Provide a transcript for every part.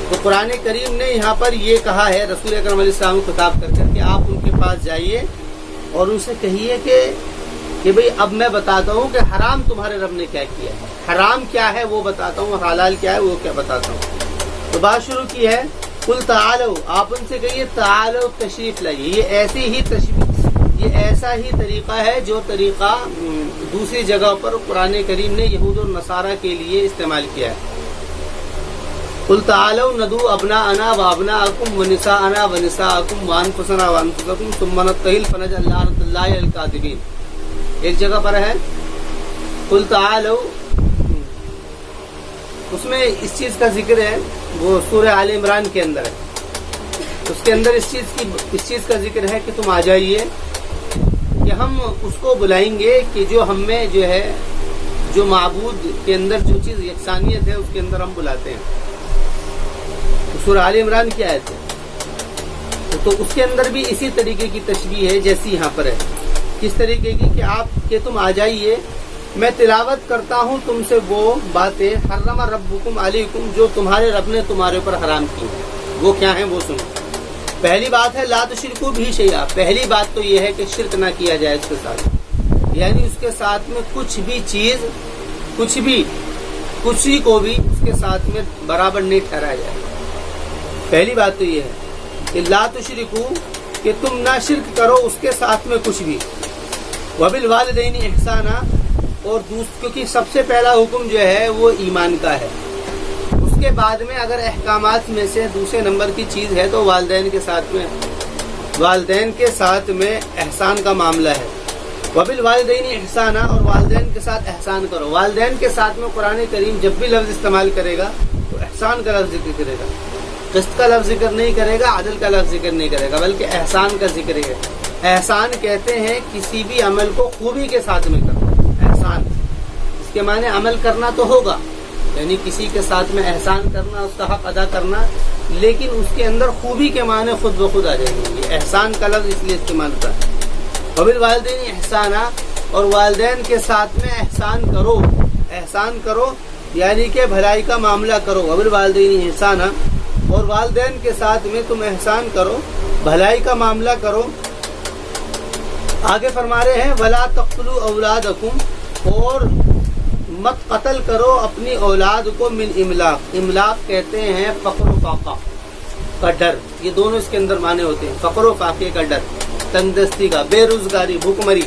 تو قرآن کریم نے یہاں پر یہ کہا ہے رسول اکرم علیہ السلام کو خطاب کر کر کہ آپ ان کے پاس جائیے اور ان سے کہیے کہ بھئی اب میں بتاتا ہوں کہ حرام تمہارے رب نے کیا کیا ہے، حرام کیا ہے وہ بتاتا ہوں، حلال کیا ہے وہ کیا بتاتا ہوں۔ تو بات شروع کی ہے، قل تعالو، آپ ان سے کہیے تعالو تشریف لائیے۔ یہ ایسا ہی طریقہ ہے جو طریقہ دوسری جگہ پر قرآن کریم نے یہود و نصارہ کے لیے استعمال کیا ہے۔ قل تعالوا ندعو ابناءنا وابناءکم ونساءنا ونساءکم وانفسنا وانفسکم ثم نبتہل فنجعل لعنۃ اللہ علی الکاذبین۔ ایک جگہ پر ہے قل تعالوا، اس میں اس چیز کا ذکر ہے، وہ سورہ آل عمران کے اندر ہے، اس کے اندر اس چیز کا ذکر ہے کہ تم آ جائیے کہ ہم اس کو بلائیں گے کہ جو ہم میں جو ہے، جو معبود کے اندر جو چیز یکسانیت ہے اس کے اندر ہم بلاتے ہیں۔ سورہ آل عمران کی آیت ہے، تو اس کے اندر بھی اسی طریقے کی تشبیہ ہے جیسی یہاں پر ہے۔ کس طریقے کی کہ تم آ جائیے، میں تلاوت کرتا ہوں تم سے وہ باتیں حرم ربکم علیکم، جو تمہارے رب نے تمہارے اوپر حرام کی ہیں۔ وہ کیا ہیں وہ سنو۔ پہلی بات ہے لا تشرکوا بہ شیئا، پہلی بات تو یہ ہے کہ شرک نہ کیا جائے اس کے ساتھ، یعنی اس کے ساتھ میں کچھ بھی چیز، کسی کو بھی اس کے ساتھ میں برابر نہیں ٹھہرایا جائے۔ پہلی بات تو یہ ہے کہ لا تشرکوا، کہ تم نہ شرک کرو اس کے ساتھ میں کچھ بھی۔ وبالوالدین احسانا، اور کیونکہ سب سے پہلا حکم جو ہے وہ ایمان کا ہے، اس کے بعد میں اگر احکامات میں سے دوسرے نمبر کی چیز ہے تو والدین کے ساتھ میں احسان کا معاملہ ہے۔ وبالوالدین احسانا، اور والدین کے ساتھ احسان کرو۔ والدین کے ساتھ میں قرآن کریم جب بھی لفظ استعمال کرے گا تو احسان کا لفظ ذکر کرے گا، قسط کا لفظ ذکر نہیں کرے گا، عدل کا لفظ ذکر نہیں کرے گا، بلکہ احسان کا ذکر ہے۔ احسان کہتے ہیں کسی بھی عمل کو خوبی کے ساتھ میں کرنا۔ احسان اس کے معنی عمل کرنا تو ہوگا، یعنی کسی کے ساتھ میں احسان کرنا، اس کا حق ادا کرنا، لیکن اس کے اندر خوبی کے معنی خود بخود آ جائیں گے۔ یہ احسان کا لفظ اس لیے استعمال ہوتا ہے۔ وبالوالدین احسانا، اور والدین کے ساتھ میں احسان کرو یعنی کہ بھلائی کا معاملہ کرو۔ وبالوالدین احسانا، اور والدین کے ساتھ میں تم احسان کرو، بھلائی کا معاملہ کرو۔ آگے فرما رہے ہیں ولا تقتلوا اولادکم، اور مت قتل کرو اپنی اولاد کو من املاق۔ املاق کہتے ہیں فقر و فاقہ کا ڈر، یہ دونوں اس کے اندر معنی ہوتے ہیں۔ فقر و فاقے کا ڈر، تنگ دستی کا، بے روزگاری، بھوکمری،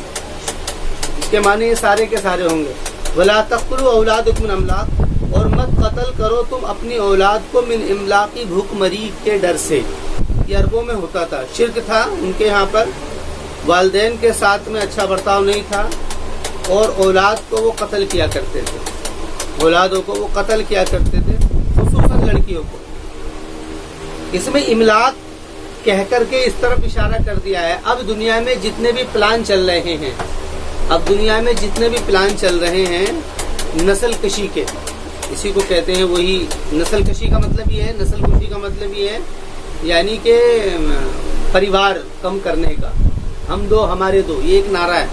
اس کے معنی یہ سارے کے سارے ہوں گے۔ ولا تقتلوا اولادکم من املاق، اور مت قتل کرو تم اپنی اولاد کو من املاقی، بھوکمری کے ڈر سے۔ یہ عربوں میں ہوتا تھا، شرک تھا ان کے یہاں پر، والدین کے ساتھ میں اچھا برتاؤ نہیں تھا، اور اولاد کو وہ قتل کیا کرتے تھے، اولادوں کو وہ قتل کیا کرتے تھے، خصوصاً لڑکیوں کو۔ اس میں املاق کہہ کر کے اس طرف اشارہ کر دیا ہے۔ اب دنیا میں جتنے بھی پلان چل رہے ہیں، نسل کشی کے، اسی کو کہتے ہیں، وہی نسل کشی کا مطلب یہ ہے، نسل کشی کا مطلب یہ ہے یعنی کہ پریوار کم کرنے کا، ہم دو ہمارے دو، یہ ایک نعرہ ہے۔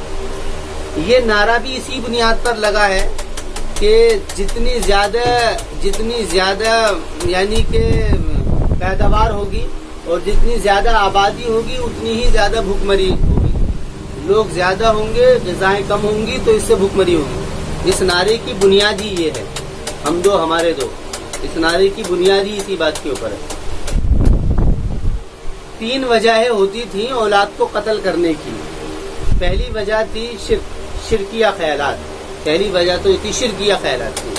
یہ نعرہ بھی اسی بنیاد پر لگا ہے کہ جتنی زیادہ یعنی کہ پیداوار ہوگی اور جتنی زیادہ آبادی ہوگی اتنی ہی زیادہ بھوکمری ہوگی، لوگ زیادہ ہوں گے، غذائیں کم ہوں گی تو اس سے بھوکمری ہوگی۔ اس نعرے کی بنیادی یہ ہے، ہم دو ہمارے دو، اس نعرے کی بنیادی اسی بات کے اوپر ہے۔ 3 وجہیں ہوتی تھیں اولاد کو قتل کرنے کی۔ پہلی وجہ تھی شرکیہ خیالات، پہلی وجہ تو تھی شرکیہ خیالات تھی۔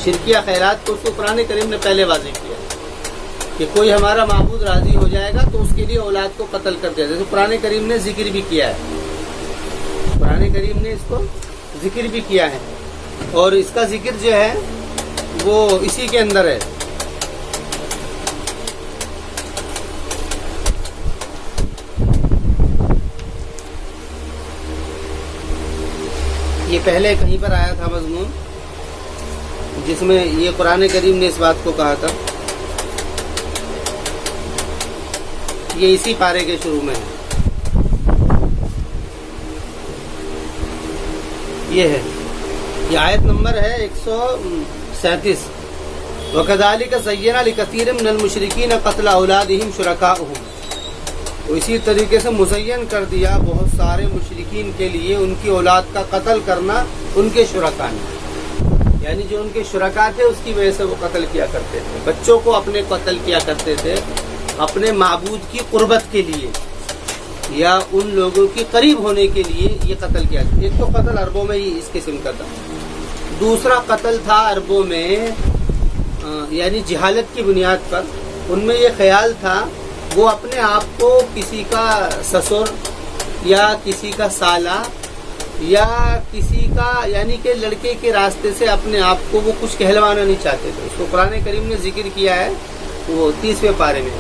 شرکیہ خیالات کو قرآن کریم نے پہلے واضح کیا کہ کوئی ہمارا معبود راضی ہو جائے گا تو اس کے لیے اولاد کو قتل کر دیا جائے۔ قرآن کریم نے ذکر بھی کیا ہے، قرآن کریم نے اس کو ذکر بھی کیا ہے، اور اس کا ذکر جو ہے وہ اسی کے اندر ہے۔ یہ پہلے کہیں پر آیا تھا مضمون جس میں یہ قرآن کریم نے اس بات کو کہا تھا، یہ اسی پارے کے شروع میں ہے، یہ ہے، یہ آیت نمبر ہے 137۔ वकज़ालिक ज़य्यना लिकसीरिन मिनल मुशरिकीन क़त्ल औलादिहिम शुरकाउहुम, तो इसी तरीके से मुज़य्यन कर दिया बहुत सारे मुशरिकीन के लिए उनकी औलाद का कत्ल करना उनके शुरका ने, यानी जो उनके शुरका थे उसकी वजह से वो कत्ल किया करते थे, बच्चों को अपने कत्ल किया करते थे अपने माबूद की कुर्बत के लिए या उन लोगों के करीब होने के लिए ये कत्ल किया। एक तो कत्ल अरबों में ही इस किस्म का था, दूसरा कत्ल था अरबों में यानी जिहालत की बुनियाद पर, उनमें ये ख्याल था वो अपने आप को किसी का ससुर या किसी का साला या किसी का यानी कि लड़के के रास्ते से अपने आप को वो कुछ कहलवाना नहीं चाहते थे। उसको कुरान करीम ने जिक्र किया है वो 30वें पारे में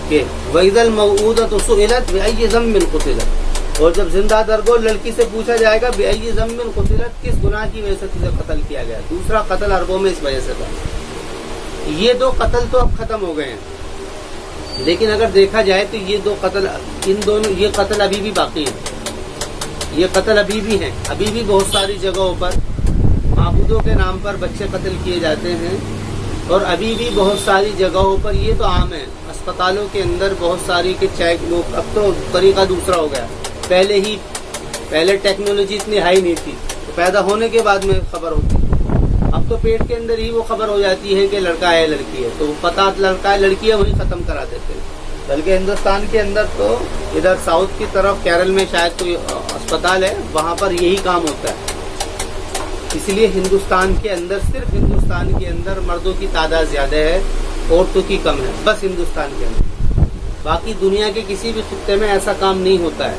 कि वइज़ल मौऊदतु सुइलत बिअय्यि ज़म्बिन क़ुतिलत, और जब जिंदा दरगो लड़की से पूछा जाएगा बिअय्यि ज़म्बिन क़ुतिलत, किस गुनाह की वजह से तुझे कत्ल किया गया। दूसरा कत्ल अरबों में इस वजह से था। ये दो कत्ल तो अब खत्म हो गए हैं, लेकिन अगर देखा जाए तो ये दो कत्ल ये कत्ल अभी भी बाकी है, ये कत्ल अभी भी हैं। अभी भी बहुत सारी जगहों पर माबूदों के नाम पर बच्चे कत्ल किए जाते हैं, और अभी भी बहुत सारी जगहों पर ये तो आम है। अस्पतालों के अंदर बहुत सारी के चेक लोग, अब तो तरीका दूसरा हो गया, पहले टेक्नोलॉजी इतनी हाई नहीं थी तो पैदा होने के बाद में खबर होती, अब तो पेट के अंदर ही वो खबर हो जाती है कि लड़का है लड़की है, तो पता लड़का है लड़की है वही खत्म करा देते हैं। बल्कि हिंदुस्तान के अंदर तो इधर साउथ की तरफ केरल में शायद कोई अस्पताल है, वहाँ पर यही काम होता है। इसलिए हिंदुस्तान के अंदर, सिर्फ हिंदुस्तान के अंदर मर्दों की तादाद ज्यादा है, औरतों की कम है, बस हिंदुस्तान के अंदर। बाकी दुनिया के किसी भी खित्ते में ऐसा काम नहीं होता है,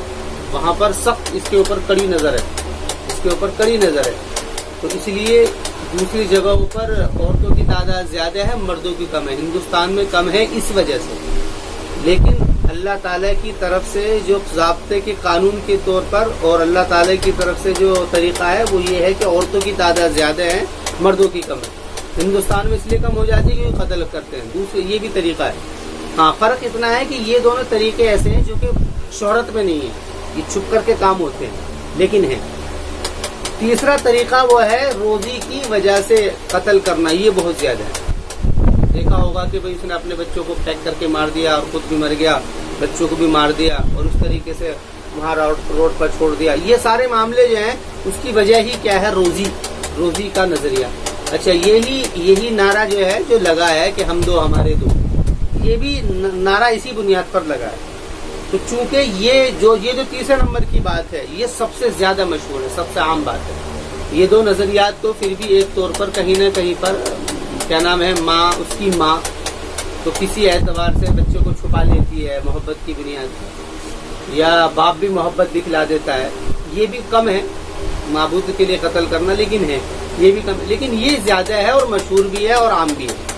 वहाँ पर सख्त इसके ऊपर कड़ी नजर है, तो इसलिए दूसरी जगहों पर औरतों की तादाद ज्यादा है, मर्दों की कम है। हिंदुस्तान में कम है इस वजह से, लेकिन अल्लाह ताला की तरफ से जो ज़ाब्ते के कानून के तौर पर और अल्लाह ताला की तरफ से जो तरीका है वो ये है कि औरतों की तादाद ज्यादा है, मर्दों की कम है। हिंदुस्तान में इसलिए कम हो जाती है क्योंकि कत्ल करते हैं, दूसरे ये भी तरीका है। हाँ, फर्क इतना है कि ये दोनों तरीके ऐसे हैं जो कि शोहरत में नहीं है, ये छुप करके काम होते हैं लेकिन है। तीसरा तरीका वो है रोजी की वजह से कत्ल करना, ये बहुत ज्यादा है। देखा होगा कि भाई उसने अपने बच्चों को पैक करके मार दिया और खुद भी मर गया, बच्चों को भी मार दिया और उस तरीके से वहाँ रोड पर छोड़ दिया। ये सारे मामले जो हैं उसकी वजह ही क्या है, रोजी का नजरिया। अच्छा, यही नारा जो है जो लगा है कि हम दो हमारे दो, ये भी नारा इसी बुनियाद पर लगा है। तो चूंकि ये जो तीसरे नंबर की बात है ये सबसे ज्यादा मशहूर है, सबसे आम बात है। ये दो नजरियात तो फिर भी एक तौर पर कहीं न कहीं पर क्या नाम है, माँ, उसकी माँ तो किसी एतबार से बच्चों को छुपा लेती है मोहब्बत की बुनियाद पर, या बाप भी मोहब्बत दिखला देता है। ये भी कम है माबूद के लिए कत्ल करना, लेकिन है ये भी कम, लेकिन ये ज्यादा है और मशहूर भी है और आम भी है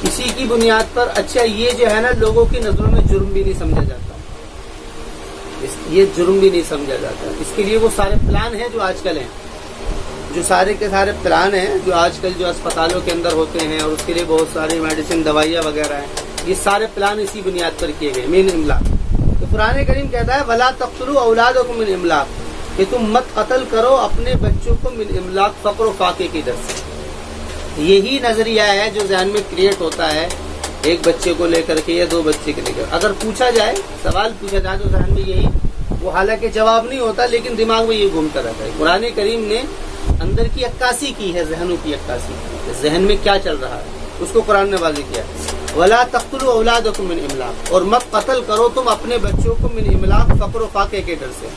इसी की बुनियाद पर। अच्छा, ये जो है ना लोगों की नजरों में जुर्म भी नहीं समझा जाता, ये जुर्म भी नहीं समझा जाता। इसके लिए वो सारे प्लान हैं जो आजकल हैं, जो सारे के सारे प्लान हैं जो आजकल जो अस्पतालों के अंदर होते हैं, और उसके लिए बहुत सारी मेडिसिन दवाइयाँ वगैरह हैं, ये सारे प्लान इसी बुनियाद पर किए गए, मिन इमलाक। तो कुरान करीम कहता है वला तक़्तुलू औलादकुम मिन इमलाक, कि तुम मत कत्ल करो अपने बच्चों को मिन इमलाक, फक्र व फाके की दर से। यही नजरिया है जो ज़हन में क्रिएट होता है एक बच्चे को लेकर के या दो बच्चे को लेकर। अगर पूछा जाए, सवाल पूछा जाए तो जहन में यही, वो हालांकि जवाब नहीं होता लेकिन दिमाग में ये घूमता रहता है। कुरान करीम ने अंदर की अक्कासी की है, जहनों की अक्कासी, जहन में क्या चल रहा है उसको कुरान ने वाज़ेह किया। वला तक़्तुलू औलादकुम मिन इमलाक, और मत कत्ल करो तुम अपने बच्चों को मिन इमलाक, फक्र व फाके के डर से।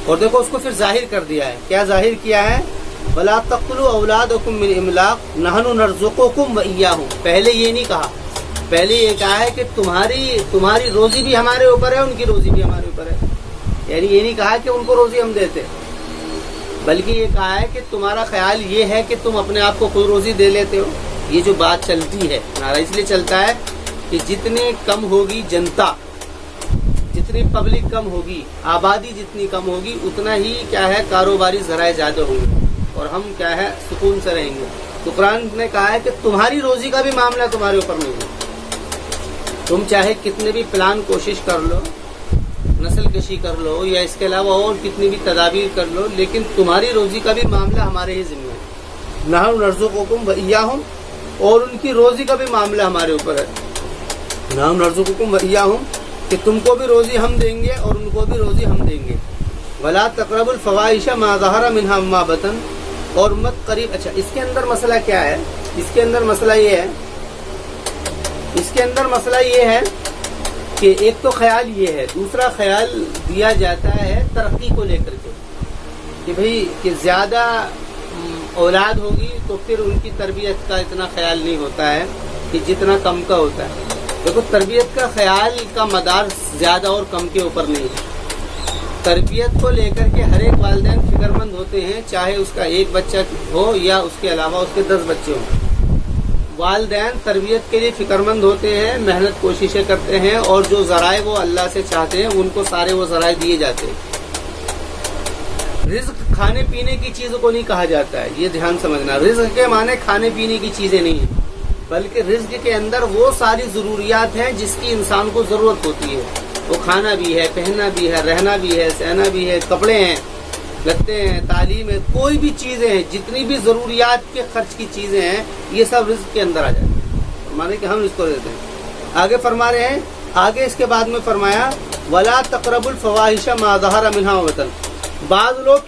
और देखो उसको फिर जाहिर कर दिया है, क्या जाहिर किया है, वला तक़्तुलू औलादकुम मिन इमलाक नहनु नर्ज़ुकुकुम व इय्याहुम। पहले ये नहीं कहा, पहले ये कहा है कि तुम्हारी रोजी भी हमारे ऊपर है, उनकी रोजी भी हमारे ऊपर है। यानी ये नहीं कहा कि उनको रोजी हम देते, बल्कि ये कहा है कि तुम्हारा ख्याल ये है कि तुम अपने आप को खुद रोजी दे लेते हो। ये जो बात चलती है, नारा इसलिए चलता है कि जितने कम होगी जनता, जितनी पब्लिक कम होगी, आबादी जितनी कम होगी, उतना ही क्या है कारोबारी ज़राए ज़्यादा होंगे और हम क्या है सुकून से रहेंगे। तो कुरान ने कहा है कि तुम्हारी रोजी का भी मामला तुम्हारे ऊपर नहीं है। तुम चाहे कितने भी प्लान कोशिश कर लो, नस्ल कशी कर लो, या इसके अलावा और कितनी भी तदाबीर कर लो, लेकिन तुम्हारी रोजी का भी मामला हमारे ही जिम्मे है। नहनु नर्ज़ुकुकुम व इय्याहुम, और उनकी रोजी का भी मामला हमारे ऊपर है। नहनु नर्ज़ुकुकुम व इय्याहुम, कि तुमको भी रोजी हम देंगे और उनको भी रोजी हम देंगे। वला तक़रबुल फ़वाहिशा मा ज़हरा मिन्हा व मा बतन, और मत करीब। अच्छा, इसके अंदर मसला क्या है? इसके अंदर मसला ये है, इसके अंदर मसला ये है कि एक तो ख्याल ये है, दूसरा ख्याल दिया जाता है तरक्की को लेकर के कि भाई कि ज़्यादा औलाद होगी तो फिर उनकी तरबियत का इतना ख्याल नहीं होता है कि जितना कम का होता है। देखो, तरबियत का ख्याल का मदार ज़्यादा और कम के ऊपर नहीं है। तरबियत को लेकर के हर एक वालिदैन फिक्रमंद होते हैं, चाहे उसका एक बच्चा हो या उसके अलावा उसके 10 बच्चे हों। वालिदैन तरबियत के लिए फिक्रमंद होते हैं, मेहनत कोशिशें करते हैं, और जो ज़राए वो अल्लाह से चाहते हैं उनको सारे वो ज़राए दिए जाते हैं। रिज़्क खाने पीने की चीज़ को नहीं कहा जाता है, ये ध्यान समझना। रिज़्क के माने खाने पीने की चीज़ें नहीं है, बल्कि रिज़्क के अंदर वो सारी ज़रूरियात हैं जिसकी इंसान को ज़रूरत होती है। वो खाना भी है, पहनना भी है, रहना भी है, सहना भी है, कपड़े हैं, लगते हैं, तालीम है, कोई भी चीज़ें हैं, जितनी भी ज़रूरियात के खर्च की चीज़ें हैं, ये सब रिज़्क के अंदर आ जाती है। माने कि हम इसको देते हैं। आगे फरमा रहे हैं, आगे इसके बाद में फरमाया वला तक़रबुल फ़वाहिशा मा ज़हरा मिन्हा व बतन। बाज़ लोग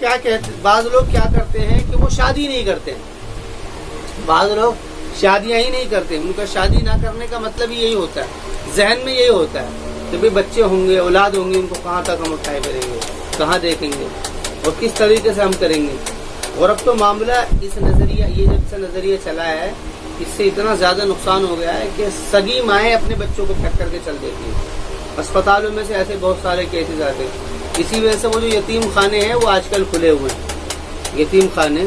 क्या करते हैं कि वो शादी नहीं करते हैं। बाज़ लोग शादियाँ ही नहीं करते। उनका शादी ना करने का मतलब ही यही होता है, जहन में यही होता है कि भाई बच्चे होंगे, औलाद होंगी, उनको कहाँ तक हम उठाए करेंगे, कहाँ देखेंगे और किस तरीके से हम करेंगे। और अब तो मामला इस नज़रिया, ये जब से नज़रिया चला है, इससे इतना ज़्यादा नुकसान हो गया है कि सगी माएँ अपने बच्चों को फेंक करके चल देती हैं। अस्पतालों में से ऐसे बहुत सारे केसेस आते हैं। इसी वजह से वो जो यतीम खाने हैं वो आजकल खुले हुए हैं। यतीम खाने,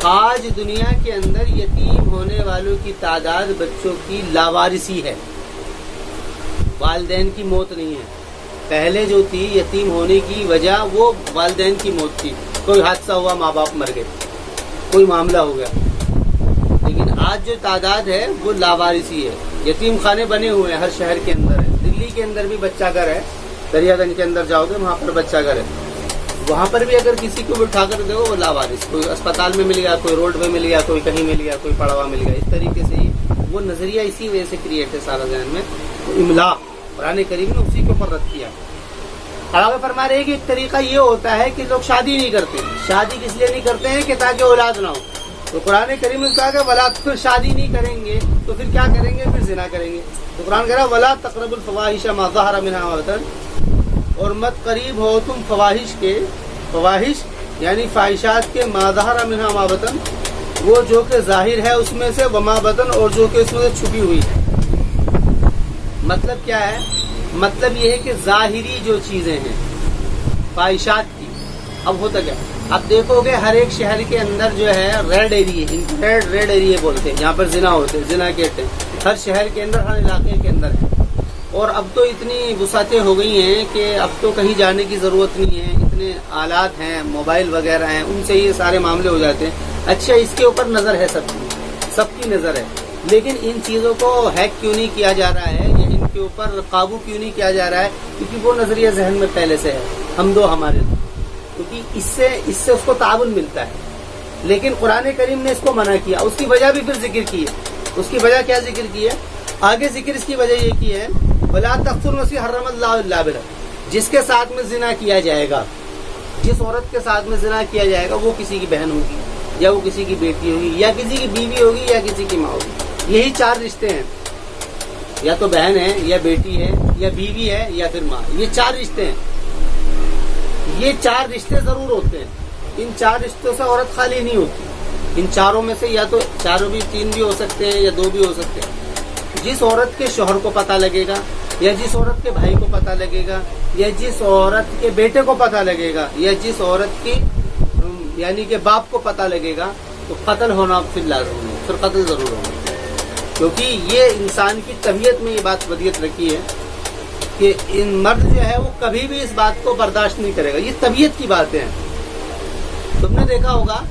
आज दुनिया के अंदर यतीम होने वालों की तादाद बच्चों की लावारिसी है, वालिदैन की मौत नहीं है। पहले जो थी यतीम होने की वजह वो वालिदैन की मौत थी, कोई हादसा हुआ, माँ बाप मर गए, कोई मामला हो गया। लेकिन आज जो तादाद है वो लावारिसी है। यतीम खाने बने हुए हैं, हर शहर के अंदर है। दिल्ली के अंदर भी बच्चा घर है, दरियागंज के अंदर जाओगे वहाँ पर बच्चा घर है। वहाँ पर भी अगर किसी को उठा कर देखो वो लावारिस, कोई अस्पताल में मिल गया, कोई रोड में मिल गया, कोई कहीं मिल गया, कोई पड़वा मिल गया। इस तरीके से ही वो नजरिया इसी वजह से क्रिएट है सारा जहन में। तो इमला कुरान करीम ने उसी के ऊपर रख किया। आगे फरमा रहे कि एक तरीका ये होता है कि लोग शादी नहीं करते। शादी किस लिए नहीं करते हैं कि ताकि औलाद ना हो। तो कुरान करीम में कहा कि वला, फिर शादी नहीं करेंगे तो फिर क्या करेंगे, फिर जिना करेंगे। तो कुरान कह रहा वला तक़रबुल फ़वाहिशा मा ज़हरा मिन्हा व बतन, और मत करीब हो तुम फवाहिश के, फवाहिश यानी फ़ाहिशात के, मा ज़हरा मिन्हा मा बतन, वो जो कि जाहिर है उसमें से, वमा बतन, और जो कि उसमें से छुपी हुई है। मतलब क्या है? मतलब ये है कि जाहिरी जो चीज़ें हैं फ़ाहिशात की। अब होता क्या, अब देखोगे हर एक शहर के अंदर जो है रेड एरिया, रेड एरिया बोलते हैं, जहाँ पर जिना होते हैं, जिना कहते हैं। हर शहर के अंदर, हर इलाके के अंदर है। और अब तो इतनी वसातें हो गई हैं कि अब तो कहीं जाने की ज़रूरत नहीं है, इतने आलात हैं, मोबाइल वगैरह हैं, उनसे ये सारे मामले हो जाते हैं। अच्छा, इसके ऊपर नज़र है सबकी नज़र है, लेकिन इन चीज़ों को हैक क्यों नहीं किया जा रहा है या इनके ऊपर काबू क्यों नहीं किया जा रहा है? क्योंकि वो नज़रिया जहन में पहले से है, हम दो हमारे दो, क्योंकि इससे उसको ताबुन मिलता है। लेकिन कुरान करीम ने इसको मना किया। उसकी वजह भी फिर जिक्र की है। उसकी वजह क्या जिक्र की है? आगे जिक्र इसकी वजह ये की है वला तक़तुल नफ़्स हर्रमल्लाहु इल्ला बिल्हक़, जिसके साथ में जिना किया जाएगा, जिस औरत के साथ में जिना किया जाएगा वो किसी की बहन होगी या वो किसी की बेटी होगी या किसी की बीवी होगी या किसी की माँ होगी। यही 4 रिश्ते हैं, या तो बहन है या बेटी है या बीवी है या फिर माँ। ये 4 रिश्ते हैं। ये 4 रिश्ते जरूर होते हैं। इन 4 रिश्तों से औरत खाली नहीं होती। इन चारों में से या तो चारों भी, 3 भी हो सकते हैं या 2 भी हो सकते हैं। जिस औरत के शौहर को पता लगेगा या जिस औरत के भाई को पता लगेगा या जिस औरत के बेटे को पता लगेगा या जिस औरत की यानी कि बाप को पता लगेगा, तो कत्ल होना फिर लाज़िम है, फिर कत्ल जरूर होगा। क्योंकि ये इंसान की तबीयत में ये बात वदियत रखी है कि इन मर्द जो है वो कभी भी इस बात को बर्दाश्त नहीं करेगा। ये तबीयत की बातें हैं। तुमने देखा होगा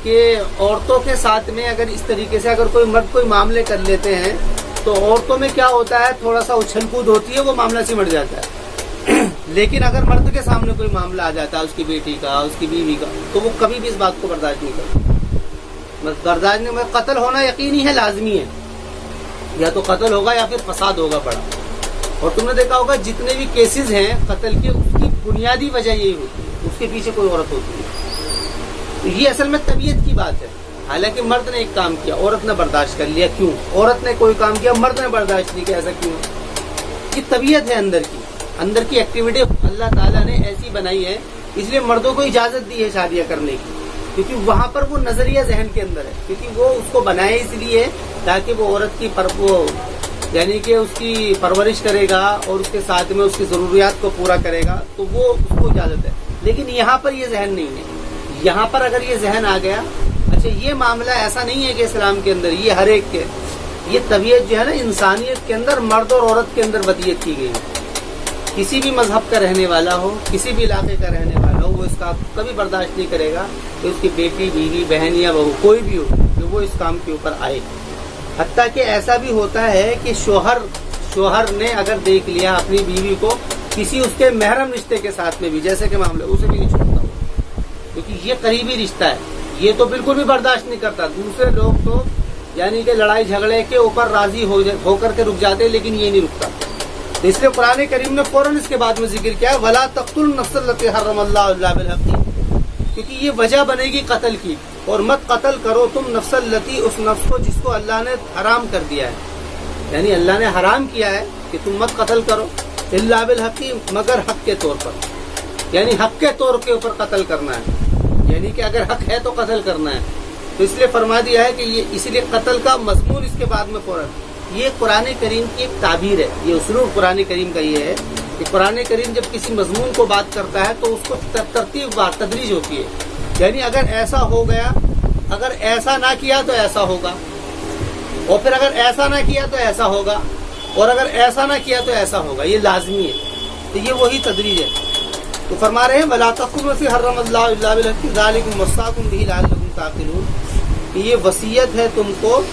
कि औरतों के साथ में अगर इस तरीके से अगर कोई मर्द कोई मामले कर लेते हैं तो औरतों में क्या होता है, थोड़ा सा उछल कूद होती है, वो मामला सिमट जाता है। लेकिन अगर मर्द के सामने कोई मामला आ जाता है, उसकी बेटी का, उसकी बीवी का, तो वो कभी भी इस बात को बर्दाश्त नहीं करता। बर्दाश्त नहीं, कत्ल होना यकीनी है, लाजमी है, या तो कत्ल होगा या फिर फसाद होगा बड़ा। और तुमने देखा होगा जितने भी केसेस हैं कत्ल के, उसकी बुनियादी वजह यही होती है, उसके पीछे कोई औरत होती है। तो ये असल में तबीयत की बात है। हालांकि मर्द ने एक काम किया, औरत ने बर्दाश्त कर लिया, क्यों? औरत ने कोई काम किया, मर्द ने बर्दाश्त नहीं किया, ऐसा क्यों? ये तबीयत है अंदर की एक्टिविटी अल्लाह ताला ने ऐसी बनाई है, इसलिए मर्दों को इजाजत दी है शादियां करने की, क्योंकि वहां पर वो नजरिया जहन के अंदर है, क्योंकि वो उसको बनाए इसलिए ताकि वो औरत की यानी कि उसकी परवरिश करेगा और उसके साथ में उसकी जरूरियात को पूरा करेगा, तो वो उसको इजाजत है। लेकिन यहाँ पर ये जहन नहीं है। यहाँ पर अगर ये जहन आ गया, अच्छा ये मामला ऐसा नहीं है कि इस्लाम के अंदर ये हर एक के, ये तबीयत जो है ना इंसानियत के अंदर मर्द और औरत के अंदर वदियत की गई है। किसी भी मजहब का रहने वाला हो, किसी भी इलाके का रहने वाला हो, वो इसका कभी बर्दाश्त नहीं करेगा कि उसकी बेटी, बीवी, बहन या बहू कोई भी हो कि वो इस काम के ऊपर आए। हत्ता कि ऐसा भी होता है कि शोहर ने अगर देख लिया अपनी बीवी को किसी उसके महरम रिश्ते के साथ में भी, जैसे कि मामले, उसे भी नहीं छोड़ता, क्योंकि ये करीबी रिश्ता है, ये तो बिल्कुल भी बर्दाश्त नहीं करता। दूसरे लोग तो यानी कि लड़ाई झगड़े के ऊपर राजी होकर के रुक जाते हैं, लेकिन ये नहीं रुकता। तो इसलिए कुरान करीम ने फौरन इसके बाद में जिक्र किया, वला तक़्तुल नफ्सल लती हर्रमल्लाहु इल्ला बिल हक़, क्योंकि ये वजह बनेगी कत्ल की, और मत कत्ल करो तुम नफ्सल लती, उस नफ्स को जिसको अल्लाह ने हराम कर दिया है, यानी अल्लाह ने हराम किया है कि तुम मत कत्ल करो, इल्ला बिल हक़, मगर हक के तौर पर, यानी हक के तौर के ऊपर कत्ल करना है, यानी कि अगर हक है तो कत्ल करना है। तो इसलिए फरमा दिया है कि ये, इसलिए कत्ल का मज़मून इसके बाद में फौरन, ये कुरान करीम की एक ताबीर है, ये उसलूब कुरान करीम का ये है कि कुरान करीम जब किसी मजमून को बात करता है तो उसको तरतीब बात तदरीज होती है, यानी अगर ऐसा हो गया, अगर ऐसा ना किया तो ऐसा होगा, और फिर अगर ऐसा ना किया तो ऐसा होगा, और अगर ऐसा ना किया तो ऐसा होगा, ये लाजमी है। तो ये वही तदरीज है। तो फरमा रहे हैं वला तक़ुलू फ़ी हर्रमल्लाहु इल्ला बिल हक़ ज़ालिकुम वस्साकुम बिही लअल्लकुम ताक़िलून, ये वसीयत है तुमको,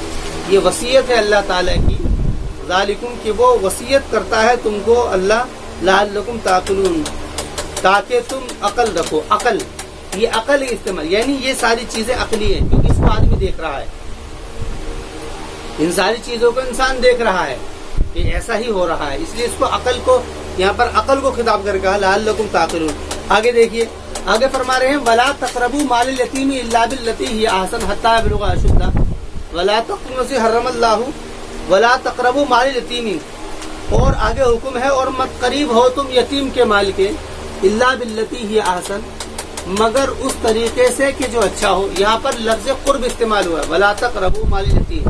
ये वसीयत है अल्लाह ताला की, ज़ालिकुम कि वो वसीयत करता है तुमको अल्लाह, लअल्लकुम ताक़िलून, ताकि तुम अकल रखो। अकल, ये अकल इस्तेमाल, यानी ये सारी चीजें अकली हैं, क्योंकि इसको आदमी देख रहा है, इन सारी चीजों को इंसान देख रहा है कि ऐसा ही हो रहा है, इसलिए इसको अकल को, यहाँ पर अकल को खिताब करके कहा लअल्लकुम ताक़िलून। आगे देखिए, आगे फरमा रहे हैं वला तक़रबू मालिल यतीम इल्ला बिल्लती हिय अहसन हत्ता यबलुगा अशुद्दा, वला तक़ुलू फ़ी हर्रमल्लाहु वला तक़रबू मालिल यतीम, और आगे हुक्म है और मत करीब हो तुम यतीम के माल के, इल्ला बिल्लती हिय अहसन, मगर उस तरीके से कि जो अच्छा हो। यहाँ पर लफ्ज़ कुर्ब इस्तेमाल हुआ है, वला तक़रबू मालिल यतीम,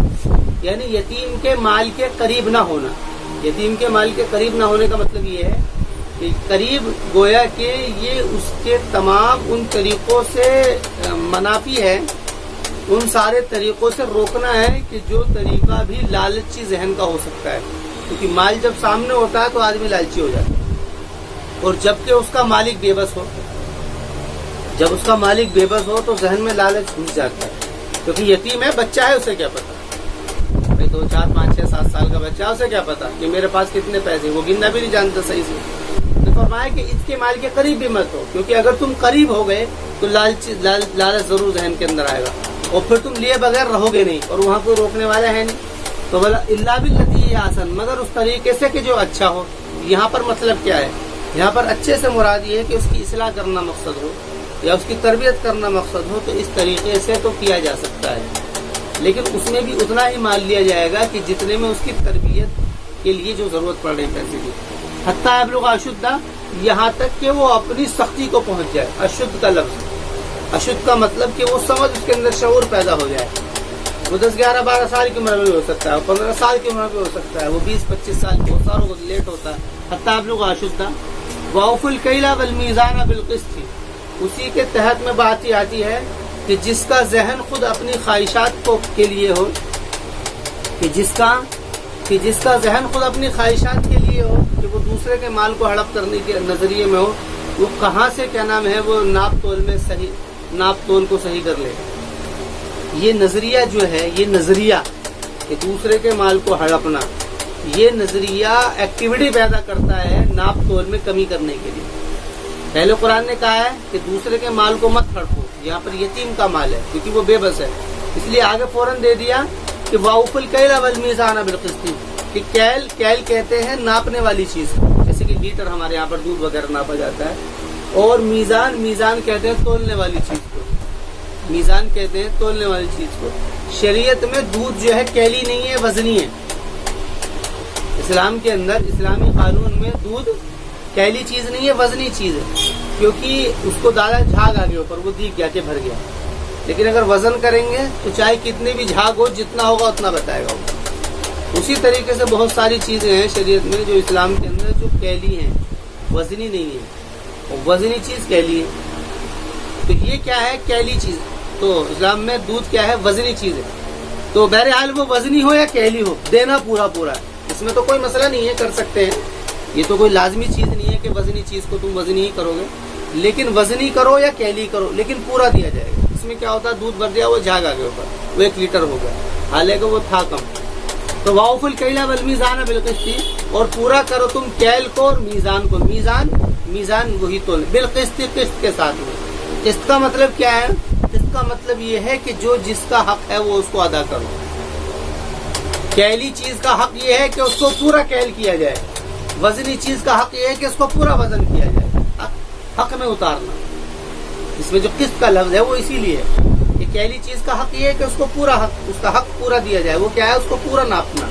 यानी यतीम के माल के करीब ना होना। यतीम के माल के करीब ना होने का मतलब ये है कि करीब गोया कि ये उसके तमाम उन तरीकों से मनाफी है, उन सारे तरीकों से रोकना है कि जो तरीका भी लालची जहन का हो सकता है, क्योंकि माल जब सामने होता है तो आदमी लालची हो जाता है, और जबकि उसका मालिक बेबस हो, जब उसका मालिक बेबस हो तो जहन में लालच घुस जाता है, क्योंकि यतीम है, बच्चा है, उसे क्या पता भाई 2, 4, 5, 6, 7 साल का बच्चा, उसे क्या पता कि मेरे पास कितने पैसे, वो गिनना भी नहीं जानता सही से। तो फरमाया कि इसके माल के करीब भी मत हो, क्योंकि अगर तुम करीब हो गए तो लालच जरूर जहन के अंदर आएगा, और फिर तुम लिए बगैर रहोगे नहीं, और वहाँ कोई रोकने वाला है नहीं। तो बोला इल्ला बिल्लती हिय अहसन, मगर उस तरीके से कि जो अच्छा हो। यहाँ पर मतलब क्या है, यहाँ पर अच्छे से मुराद ये है कि उसकी इस्लाह करना मकसद हो या उसकी तरबियत करना मकसद हो, तो इस तरीके से तो किया जा सकता है, लेकिन उसमें भी उतना ही मान लिया जाएगा कि जितने में उसकी तरबियत के लिए जो जरूरत पड़ रही पैसे की। हत्ता यबलुगा अशुद्दा, यहाँ तक कि वो अपनी सख्ती को पहुंच जाए। अशुद्ध का लफ्ज़, अशुद्ध का मतलब कि वो समझ उसके अंदर शऊर पैदा हो जाए। वो 10, 11, 12 साल की उम्र में भी हो सकता है, 15 साल की उम्र में भी हो सकता है, वो 20, 25 साल की, बहुत सारों को लेट होता है। हत्ता यबलुगा अशुद्दा वअफ़ुल कैला वल मीज़ान बिल क़िस्त, उसी के तहत में बात ही आती है कि जिसका जहन खुद अपनी ख्वाहिशात को के लिए हो, कि जिसका जहन खुद अपनी ख्वाहिशात के लिए हो, कि वो दूसरे के माल को हड़प करने के नजरिए में हो, वो कहाँ से क्या नाम है वो नाप तोल को सही कर ले। ये नजरिया जो है, ये नजरिया कि दूसरे के माल को हड़पना, ये नजरिया एक्टिविटी पैदा करता है नाप तोल में कमी करने के लिए। पहले कुरान ने कहा है कि दूसरे के माल को मत हड़पो, यहाँ पर यतीम का माल है क्योंकि वो बेबस है, اس لیے آگے فوراً دے دیا کہ واؤفل کیل والمیزان بالقسط، کہ کیل کہتے ہیں ناپنے والی چیز، جیسے کہ لیٹر ہمارے یہاں پر دودھ وغیرہ ناپا جاتا ہے، اور میزان کہتے ہیں تولنے والی چیز کو، میزان کہتے ہیں تولنے والی چیز کو۔ شریعت میں دودھ جو ہے کیلی نہیں ہے، وزنی ہے۔ اسلام کے اندر، اسلامی قانون میں دودھ کیلی چیز نہیں ہے، وزنی چیز ہے، کیونکہ اس کو ڈالا جھاگ آگے اوپر، وہ دیکھ گیا کہ بھر گیا، لیکن اگر وزن کریں گے تو چاہے کتنے بھی جھاگ ہو، جتنا ہوگا اتنا بتائے گا۔ اسی طریقے سے بہت ساری چیزیں ہیں شریعت میں جو اسلام کے اندر جو کیلی ہیں، وزنی نہیں ہے، اور وزنی چیز کیلی ہے۔ تو یہ کیا ہے؟ کیلی چیز۔ تو اسلام میں دودھ کیا ہے؟ وزنی چیز ہے۔ تو بہرحال وہ وزنی ہو یا کیلی ہو، دینا پورا ہے، اس میں تو کوئی مسئلہ نہیں ہے، کر سکتے ہیں۔ یہ تو کوئی لازمی چیز نہیں ہے کہ وزنی چیز کو تم وزنی ہی کرو گے، لیکن وزنی کرو یا کیلی کرو، لیکن پورا دیا جائے گا۔ اس میں کیا ہوتا ہے؟ دودھ بھر دیا، وہ جھاگ آگے اوپر، وہ 1 لیٹر ہو گیا، حالانکہ وہ تھا کم۔ تو واؤفل کیل والمیزان بالقسط، اور پورا کرو تم کیل کو اور میزان کو۔ میزان وہی تول، بالقسط، قسط کے ساتھ میں۔ قسط کا مطلب کیا ہے؟ قسط کا مطلب یہ ہے کہ جو جس کا حق ہے وہ اس کو ادا کرو۔ کیلی چیز کا حق یہ ہے کہ اس کو پورا کیل کیا جائے، وزنی چیز کا حق یہ ہے کہ اس کو پورا وزن کیا جائے، حق میں اتارنا۔ اس میں جو قسط کا لفظ ہے وہ اسی لیے ہے کہ کیلی چیز کا حق یہ ہے کہ اس کو پورا حق، اس کا حق پورا دیا جائے۔ وہ کیا ہے؟ اس کو پورا ماپنا۔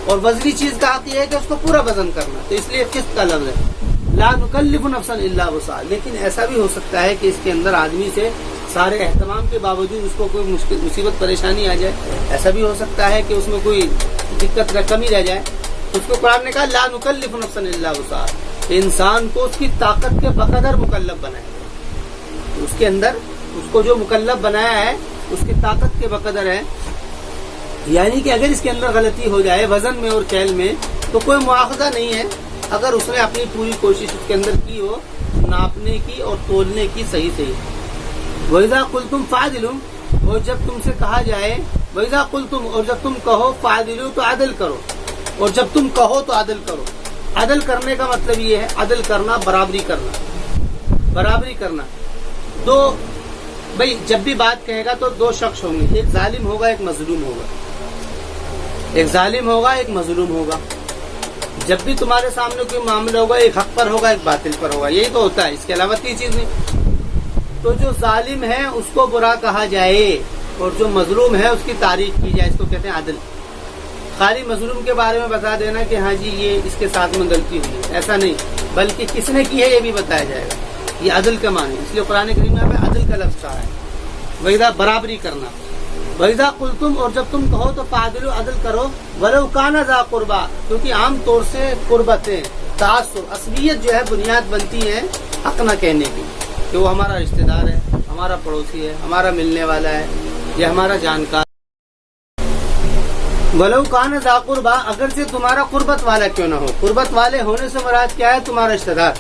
اور وزنی چیز کا حق یہ ہے کہ اس کو پورا وزن کرنا، تو اس لیے قسط کا لفظ ہے۔ لا نکلف نفسا الا وسعها، لیکن ایسا بھی ہو سکتا ہے کہ اس کے اندر آدمی سے سارے اہتمام کے باوجود اس کو کوئی مصیبت پریشانی آ جائے، ایسا بھی ہو سکتا ہے کہ اس میں کوئی دقت کمی رہ جائے، تو اس کو قرآن نے کہا لا نکلف نفسا الا وسعها، انسان کو اس کی طاقت کے بقدر مکلف بنائے، اس کے اندر اس کو جو مکلف بنایا ہے اس کی طاقت کے بقدر ہے، یعنی کہ اگر اس کے اندر غلطی ہو جائے وزن میں اور کیل میں تو کوئی مواخذہ نہیں ہے، اگر اس نے اپنی پوری کوشش اس کے اندر کی ہو ناپنے کی اور تولنے کی صحیح۔ وَإِذَا قُلْتُمْ فَعْدِلُوا، اور جب تم سے کہا جائے، وَإِذَا قُلْتُمْ، اور جب تم کہو، فَعْدِلُوا، تو عدل کرو، اور جب تم کہو تو عدل کرو۔ عدل کرنے کا مطلب یہ ہے، عدل کرنا، برابری کرنا۔ تو بھئی جب بھی بات کہے گا تو 2 شخص ہوں گے، ایک ظالم ہوگا، ایک مظلوم ہوگا، ایک ظالم ہوگا، ایک مظلوم ہوگا۔ جب بھی تمہارے سامنے کوئی معاملہ ہوگا، ایک حق پر ہوگا، ایک باطل پر ہوگا، یہی تو ہوتا ہے، اس کے علاوہ کوئی چیز نہیں۔ تو جو ظالم ہے اس کو برا کہا جائے اور جو مظلوم ہے اس کی تعریف کی جائے، اس کو کہتے ہیں عدل۔ خالی مظلوم کے بارے میں بتا دینا کہ ہاں جی یہ اس کے ساتھ میں غلطی ہوئی ہے، ایسا نہیں، بلکہ کس نے کی ہے یہ بھی بتایا جائے گا، یہ عدل کا معنی، اس لیے قرآن کریم میں عدل کا لفظ کہا ہے۔ وَإِذَا، برابری کرنا۔ وَإِذَا قُلْتُمْ، اور جب تم کہو تو فَعْدِلُوا، عدل کرو، وَلَوْ كَانَ ذَا قُرْبَىٰ، کیونکہ عام طور سے قربتیں، تعصب، عصبیت جو ہے بنیاد بنتی ہے حق نہ کہنے کی، کہ وہ ہمارا رشتہ دار ہے، ہمارا پڑوسی ہے، ہمارا ملنے والا ہے، یہ ہمارا جانکار۔ وَلَوْ كَانَ ذَا قُرْبَىٰ، اگرچہ تمہارا قربت والا کیوں نہ ہو، قربت والے ہونے سے مراد کیا ہے؟ تمہارا رشتہ دار،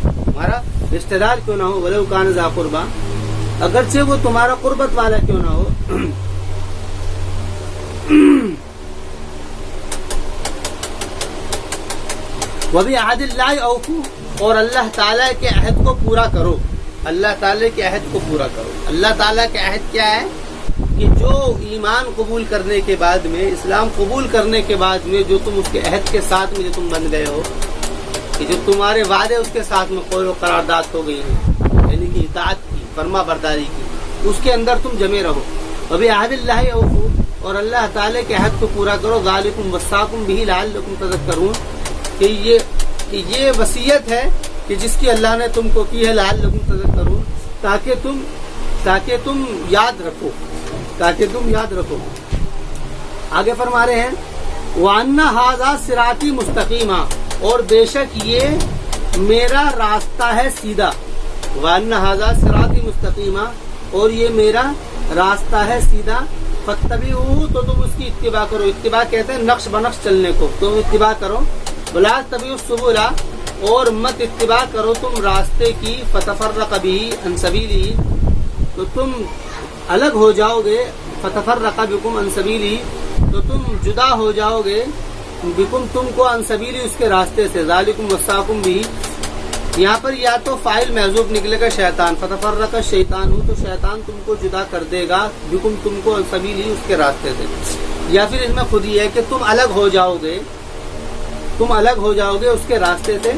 تمہارا رشتہ دار کیوں نہ ہو، وَلَوْ كَانَ ذَا قُرْبَىٰ، اگرچہ وہ تمہارا قربت والا کیوں نہ ہو۔ وَبِعَهْدِ اللَّهِ أَوْفُوا، اور اللہ تعالیٰ کے عہد کو پورا کرو، اللہ تعالیٰ کے عہد کو پورا کرو۔ اللہ تعالیٰ کے عہد کیا ہے؟ کہ جو ایمان قبول کرنے کے بعد میں، اسلام قبول کرنے کے بعد میں جو تم اس کے عہد کے ساتھ میں جو تم بن گئے ہو، کہ جو تمہارے وعدے اس کے ساتھ میں قول و قرارداد ہو گئی ہیں، یعنی کہ اطاعت کی، فرما برداری کی، اس کے اندر تم جمے رہو۔ وَبِعَهْدِ اللَّهِ أَوْفُوا، اور اللہ تعالیٰ کے عہد کو پورا کرو۔ ذَلِكُمْ وَصَّاكُمْ بِهِ لَعَلَّكُمْ تَذَكَّرُونَ، کہ یہ وصیت ہے کہ جس کی اللہ نے تم کو کی ہے، لعلکم تذکرون، تاکہ تم یاد رکھو، آگے فرما رہے ہیں وَأَنَّ هَذَا صِرَاطِي مُسْتَقِيمًا، اور بے شک یہ میرا راستہ ہے سیدھا۔ وَأَنَّ هَذَا صِرَاطِي مُسْتَقِيمًا، اور یہ میرا راستہ ہے سیدھا، فَاتَّبِعُوهُ، تو تم اس کی اتباع کرو۔ اتباع کہتے ہیں نقش بنقش چلنے کو، تم اتباع کرو۔ وَلَا تَتَّبِعُوا السُّبُلَ، اور مت اتباع کرو تم راستے کی، فَتَفَرَّقَ بِهِ عَن سَبِيلِهِ، تو تم الگ ہو جاؤ گے، فَتَفَرَّقَ بِكُمْ عَن سَبِيلِهِ، تو تم جدا ہو جاؤ گے، بِكُمْ، تم کو، عن سبیلی، اس کے راستے سے۔ ذَلِكُمْ وَصَّاكُمْ بِهِ، یہاں پر یا تو فاعل محذوف نکلے گا شیطان، فتفرق الشیطان ہو تو شیطان تم کو جدا کر دے گا، بکم تم کو سبیل ہی اس کے راستے سے، یا پھر اس میں خود ہی ہے کہ تم الگ ہو جاؤ گے، تم الگ ہو جاؤ گے اس کے راستے سے.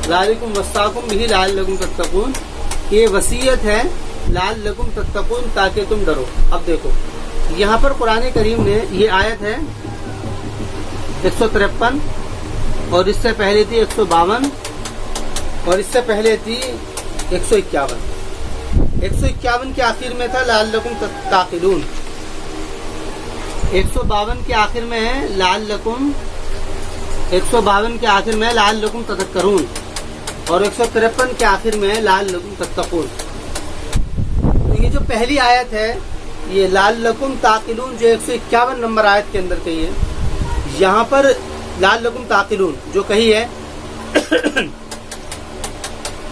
ذالکم وصاکم بہ لعلکم تتقون، یہ وصیت ہے لعلکم تتقون تاکہ تم ڈرو. اب دیکھو یہاں پر قرآن کریم نے یہ آیت ہے 153 اور اس سے پہلے تھی 152 اور اس سے پہلے تھی 151. 151 کے آخر میں تھا لعلکم تعقلون، 152 کے آخر میں ہے لعلکم، 152 کے آخر میں لعلکم تذکرون اور 153 کے آخر میں لعلکم تتقون. تو یہ جو پہلی آیت ہے یہ لعلکم تعقلون جو 151 نمبر آیت کے اندر کہی ہے، یہاں پر لعلکم تعقلون جو کہی ہے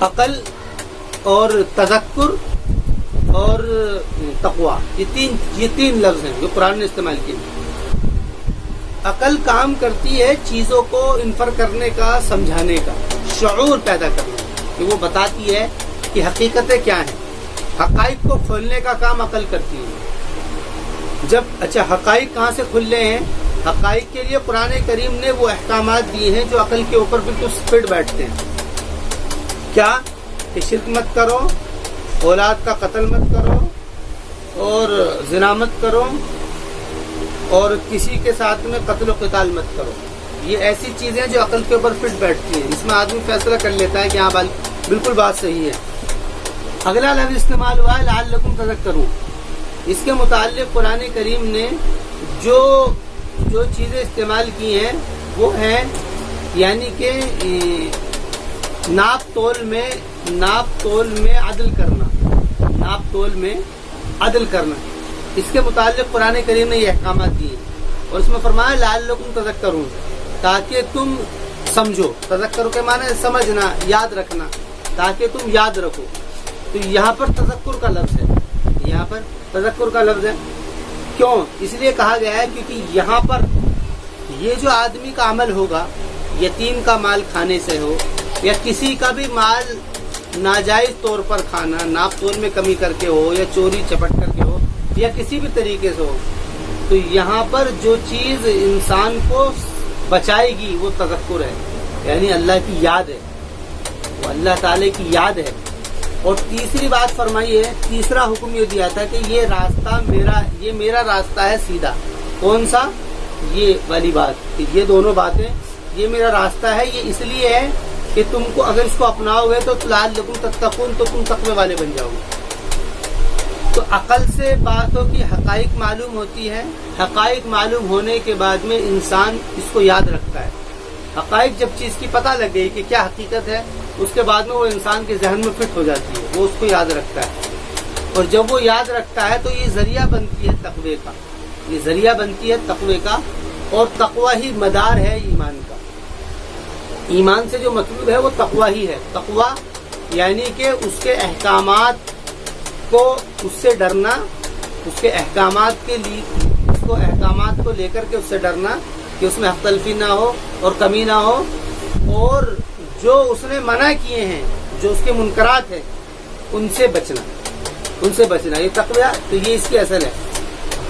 عقل اور تذکر اور تقوی، یہ تین لفظ ہیں جو قرآن نے استعمال کیے. عقل کام کرتی ہے چیزوں کو انفر کرنے کا، سمجھانے کا، شعور پیدا کرنے کا، کہ وہ بتاتی ہے کہ حقیقتیں کیا ہیں. حقائق کو کھولنے کا کام عقل کرتی ہے. جب اچھا حقائق کہاں سے کھل رہے ہیں؟ حقائق کے لیے قرآن کریم نے وہ احکامات دیے ہیں جو عقل کے اوپر بالکل فٹ بیٹھتے ہیں. کیا کہ شرک مت کرو، اولاد کا قتل مت کرو اور زنا مت کرو اور کسی کے ساتھ میں قتل و قتال مت کرو. یہ ایسی چیزیں جو عقل کے اوپر فٹ بیٹھتی ہیں، اس میں آدمی فیصلہ کر لیتا ہے کہ ہاں بالکل بات صحیح ہے. اگلا لفظ استعمال ہوا ہے لعلکم تذکرون. اس کے متعلق قرآن کریم نے جو چیزیں استعمال کی ہیں وہ ہیں یعنی کہ ناپ تول میں عدل کرنا، ناپ تول میں عدل کرنا. اس کے متعلق قرآن کریم نے یہ احکامات دیے اور اس میں فرمایا لعلکم تذکرون تاکہ تم سمجھو. تذکر کے معنی ہے سمجھنا، یاد رکھنا، تاکہ تم یاد رکھو. تو یہاں پر تذکر کا لفظ ہے، یہاں پر تذکر کا لفظ ہے. کیوں؟ اس لیے کہا گیا ہے کیونکہ یہاں پر یہ جو آدمی کا عمل ہوگا، یتیم کا مال کھانے سے ہو یا کسی کا بھی مال ناجائز طور پر کھانا، ناپ تول میں کمی کر کے ہو یا چوری چپٹ کر کے ہو یا کسی بھی طریقے سے ہو، تو یہاں پر جو چیز انسان کو بچائے گی وہ تذکر ہے، یعنی اللہ کی یاد ہے، وہ اللہ تعالی کی یاد ہے. اور تیسری بات فرمائی ہے، تیسرا حکم یہ دیا تھا کہ یہ راستہ میرا راستہ ہے سیدھا. کون سا؟ یہ والی بات کہ یہ دونوں باتیں، یہ میرا راستہ ہے، یہ اس لیے ہے کہ تم کو اگر اس کو اپناؤ گے تو لعلکم تتقون، تو تم تقوی والے بن جاؤ گے. تو عقل سے باتوں کی حقائق معلوم ہوتی ہے، حقائق معلوم ہونے کے بعد میں انسان اس کو یاد رکھتا ہے. حقائق جب چیز کی پتہ لگ گئی کہ کیا حقیقت ہے، اس کے بعد میں وہ انسان کے ذہن میں فٹ ہو جاتی ہے، وہ اس کو یاد رکھتا ہے. اور جب وہ یاد رکھتا ہے تو یہ ذریعہ بنتی ہے تقوی کا، یہ ذریعہ بنتی ہے تقوی کا. اور تقوی ہی مدار ہے ایمان کا. ایمان سے جو مطلوب ہے وہ تقوی ہی ہے. تقوی یعنی کہ اس کے احکامات کو، اس سے ڈرنا، اس کے احکامات کے لیے، اس کو احکامات کو لے کر کے اس سے ڈرنا کہ اس میں حق تلفی نہ ہو اور کمی نہ ہو، اور جو اس نے منع کیے ہیں، جو اس کے منکرات ہیں، ان سے بچنا، یہ تقوی. تو یہ اس کی اصل ہے.